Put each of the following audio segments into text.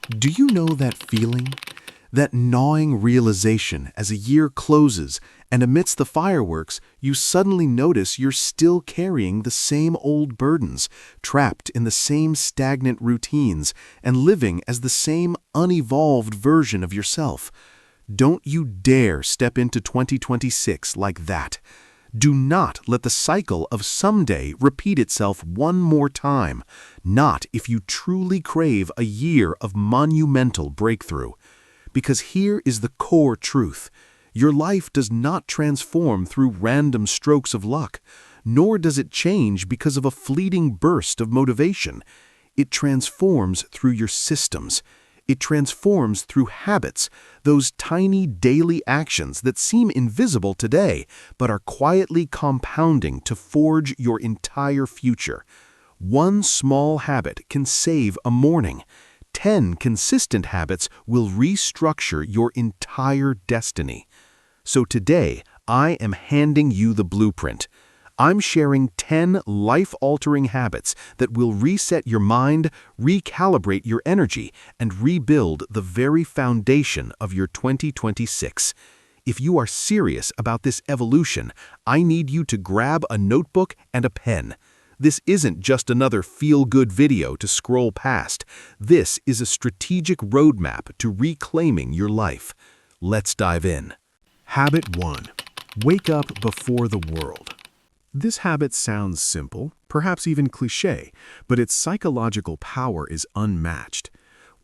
Do you know that feeling? That gnawing realization as a year closes and amidst the fireworks, you suddenly notice you're still carrying the same old burdens, trapped in the same stagnant routines, and living as the same unevolved version of yourself. Don't you dare step into 2026 like that. Do not let the cycle of someday repeat itself one more time, not if you truly crave a year of monumental breakthrough. Because here is the core truth. Your life does not transform through random strokes of luck, nor does it change because of a fleeting burst of motivation. It transforms through your systems. It transforms through habits, those tiny daily actions that seem invisible today, but are quietly compounding to forge your entire future. One small habit can save a morning. 10 consistent habits will restructure your entire destiny. So today, I am handing you the blueprint. I'm sharing 10 life-altering habits that will reset your mind, recalibrate your energy, and rebuild the very foundation of your 2026. If you are serious about this evolution, I need you to grab a notebook and a pen. This isn't just another feel-good video to scroll past. This is a strategic roadmap to reclaiming your life. Let's dive in. Habit 1. Wake up before the world. This habit sounds simple, perhaps even cliché, but its psychological power is unmatched.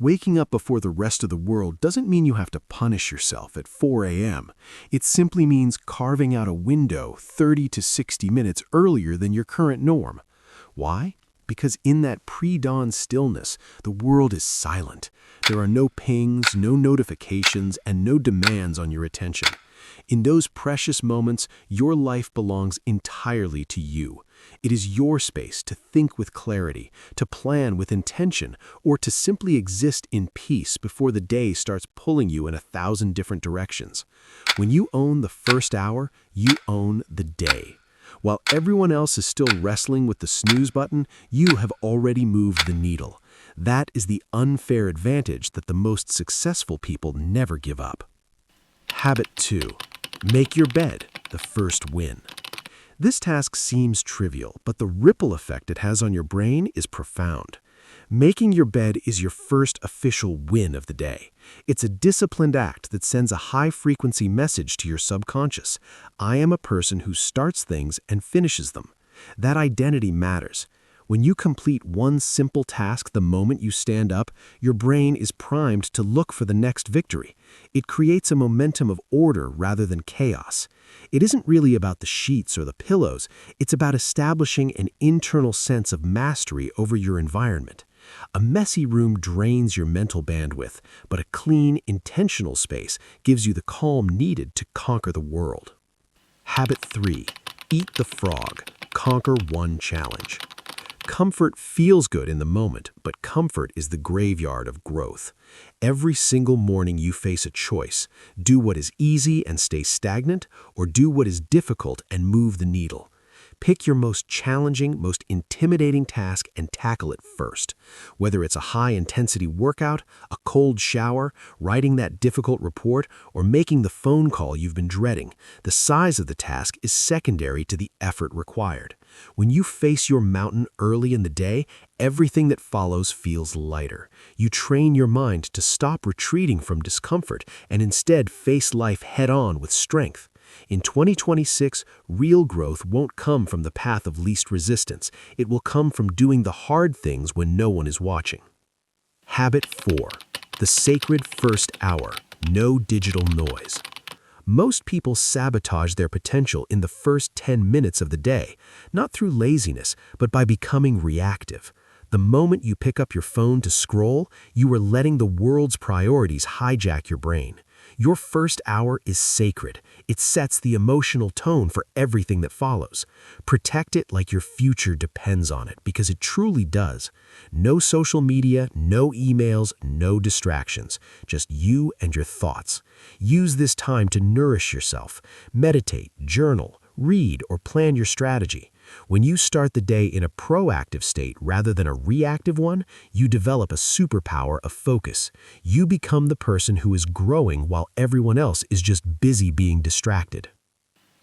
Waking up before the rest of the world doesn't mean you have to punish yourself at 4 a.m. It simply means carving out a window 30 to 60 minutes earlier than your current norm. Why? Because in that pre-dawn stillness, the world is silent. There are no pings, no notifications, and no demands on your attention. In those precious moments, your life belongs entirely to you. It is your space to think with clarity, to plan with intention, or to simply exist in peace before the day starts pulling you in 1,000 different directions. When you own the first hour, you own the day. While everyone else is still wrestling with the snooze button, you have already moved the needle. That is the unfair advantage that the most successful people never give up. Habit 2. Make your bed, the first win. This task seems trivial, but the ripple effect it has on your brain is profound. Making your bed is your first official win of the day. It's a disciplined act that sends a high-frequency message to your subconscious. I am a person who starts things and finishes them. That identity matters. When you complete one simple task the moment you stand up, your brain is primed to look for the next victory. It creates a momentum of order rather than chaos. It isn't really about the sheets or the pillows. It's about establishing an internal sense of mastery over your environment. A messy room drains your mental bandwidth, but a clean, intentional space gives you the calm needed to conquer the world. Habit 3. Eat the frog. Conquer one challenge. Comfort feels good in the moment, but comfort is the graveyard of growth. Every single morning you face a choice. Do what is easy and stay stagnant, or do what is difficult and move the needle. Pick your most challenging, most intimidating task and tackle it first. Whether it's a high-intensity workout, a cold shower, writing that difficult report, or making the phone call you've been dreading, the size of the task is secondary to the effort required. When you face your mountain early in the day, everything that follows feels lighter. You train your mind to stop retreating from discomfort and instead face life head-on with strength. In 2026, real growth won't come from the path of least resistance. It will come from doing the hard things when no one is watching. Habit 4. The sacred first hour. No digital noise. Most people sabotage their potential in the first 10 minutes of the day, not through laziness, but by becoming reactive. The moment you pick up your phone to scroll, you are letting the world's priorities hijack your brain. Your first hour is sacred. It sets the emotional tone for everything that follows. Protect it like your future depends on it, because it truly does. No social media, no emails, no distractions. Just you and your thoughts. Use this time to nourish yourself. Meditate, journal, read, or plan your strategy. When you start the day in a proactive state rather than a reactive one, you develop a superpower of focus. You become the person who is growing while everyone else is just busy being distracted.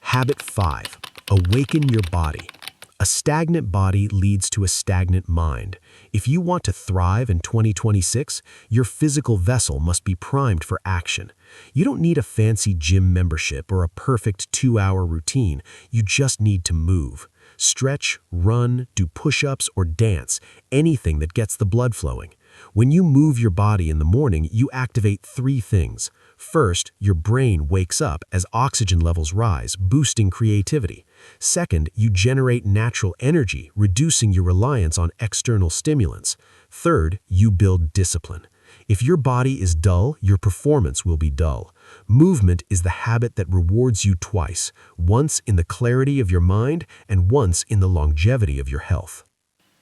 Habit 5. Awaken your body. A stagnant body leads to a stagnant mind. If you want to thrive in 2026, your physical vessel must be primed for action. You don't need a fancy gym membership or a perfect 2-hour routine. You just need to move. Stretch, run, do push-ups, or dance, anything that gets the blood flowing. When you move your body in the morning, you activate 3 things. First, your brain wakes up as oxygen levels rise, boosting creativity. Second, you generate natural energy, reducing your reliance on external stimulants. Third, you build discipline. If your body is dull, your performance will be dull. Movement is the habit that rewards you twice, once in the clarity of your mind and once in the longevity of your health.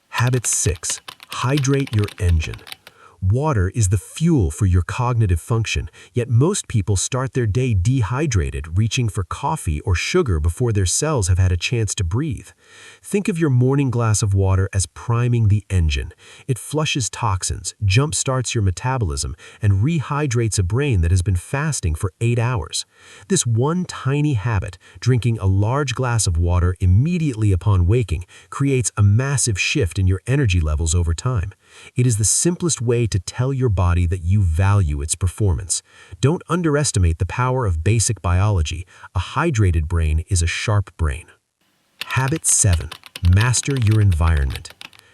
Habit 6. Hydrate your engine. Water is the fuel for your cognitive function, yet most people start their day dehydrated, reaching for coffee or sugar before their cells have had a chance to breathe. Think of your morning glass of water as priming the engine. It flushes toxins, jump-starts your metabolism, and rehydrates a brain that has been fasting for 8 hours. This one tiny habit, drinking a large glass of water immediately upon waking, creates a massive shift in your energy levels over time. It is the simplest way to tell your body that you value its performance. Don't underestimate the power of basic biology. A hydrated brain is a sharp brain. Habit 7. Master your environment.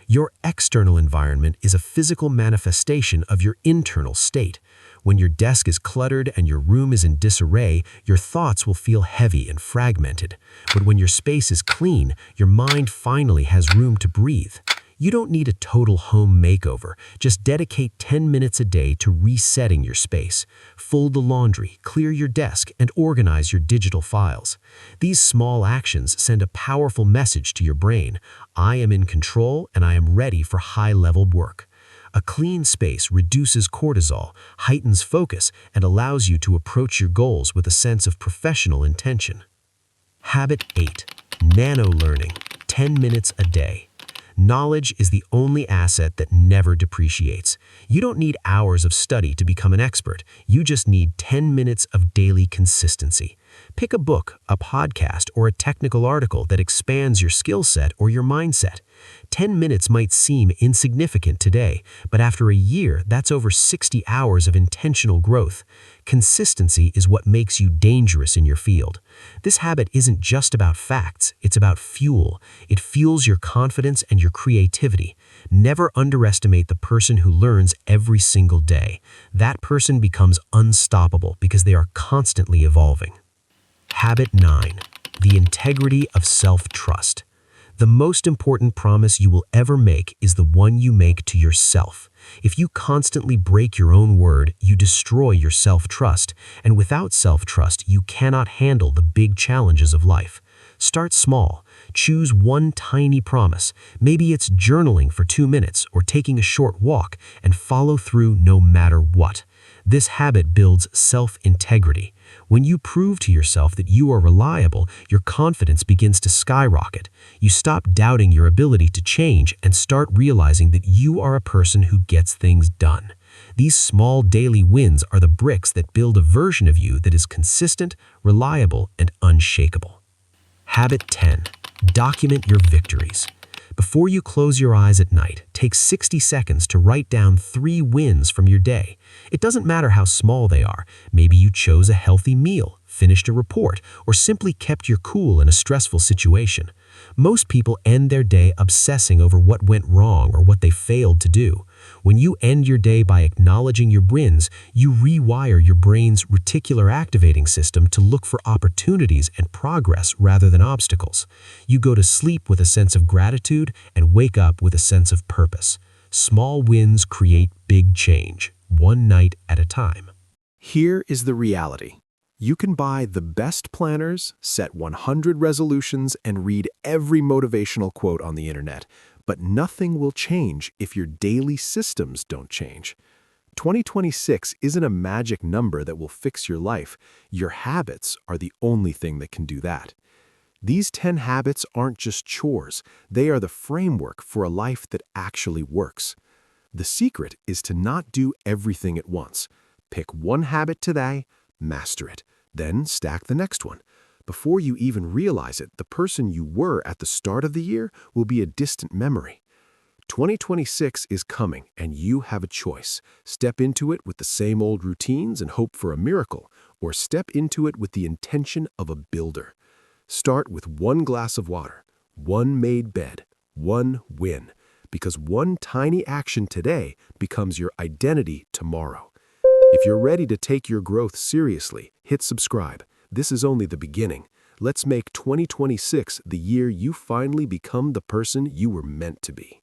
Your external environment is a physical manifestation of your internal state. When your desk is cluttered and your room is in disarray, your thoughts will feel heavy and fragmented. But when your space is clean, your mind finally has room to breathe. You don't need a total home makeover. Just dedicate 10 minutes a day to resetting your space. Fold the laundry, clear your desk, and organize your digital files. These small actions send a powerful message to your brain. I am in control and I am ready for high-level work. A clean space reduces cortisol, heightens focus, and allows you to approach your goals with a sense of professional intention. Habit 8. Nano-Learning. 10 minutes a day. Knowledge is the only asset that never depreciates. You don't need hours of study to become an expert. You just need 10 minutes of daily consistency. Pick a book, a podcast, or a technical article that expands your skill set or your mindset. 10 minutes might seem insignificant today, but after a year, that's over 60 hours of intentional growth. Consistency is what makes you dangerous in your field. This habit isn't just about facts, it's about fuel. It fuels your confidence and your creativity. Never underestimate the person who learns every single day. That person becomes unstoppable because they are constantly evolving. Habit 9. The integrity of self-trust. The most important promise you will ever make is the one you make to yourself. If you constantly break your own word, you destroy your self-trust, and without self-trust, you cannot handle the big challenges of life. Start small. Choose one tiny promise. Maybe it's journaling for 2 minutes or taking a short walk, and follow through no matter what. This habit builds self-integrity. When you prove to yourself that you are reliable, your confidence begins to skyrocket. You stop doubting your ability to change and start realizing that you are a person who gets things done. These small daily wins are the bricks that build a version of you that is consistent, reliable, and unshakable. Habit 10. Document your victories. Before you close your eyes at night, take 60 seconds to write down 3 wins from your day. It doesn't matter how small they are. Maybe you chose a healthy meal, finished a report, or simply kept your cool in a stressful situation. Most people end their day obsessing over what went wrong or what they failed to do. When you end your day by acknowledging your wins, you rewire your brain's reticular activating system to look for opportunities and progress rather than obstacles. You go to sleep with a sense of gratitude and wake up with a sense of purpose. Small wins create big change, one night at a time. Here is the reality. You can buy the best planners, set 100 resolutions, and read every motivational quote on the internet, but nothing will change if your daily systems don't change. 2026 isn't a magic number that will fix your life. Your habits are the only thing that can do that. These 10 habits aren't just chores, they are the framework for a life that actually works. The secret is to not do everything at once. Pick one habit today, master it, then stack the next one. Before you even realize it, the person you were at the start of the year will be a distant memory. 2026 is coming, and you have a choice. Step into it with the same old routines and hope for a miracle, or step into it with the intention of a builder. Start with one glass of water, one made bed, one win, because one tiny action today becomes your identity tomorrow. If you're ready to take your growth seriously, hit subscribe. This is only the beginning. Let's make 2026 the year you finally become the person you were meant to be.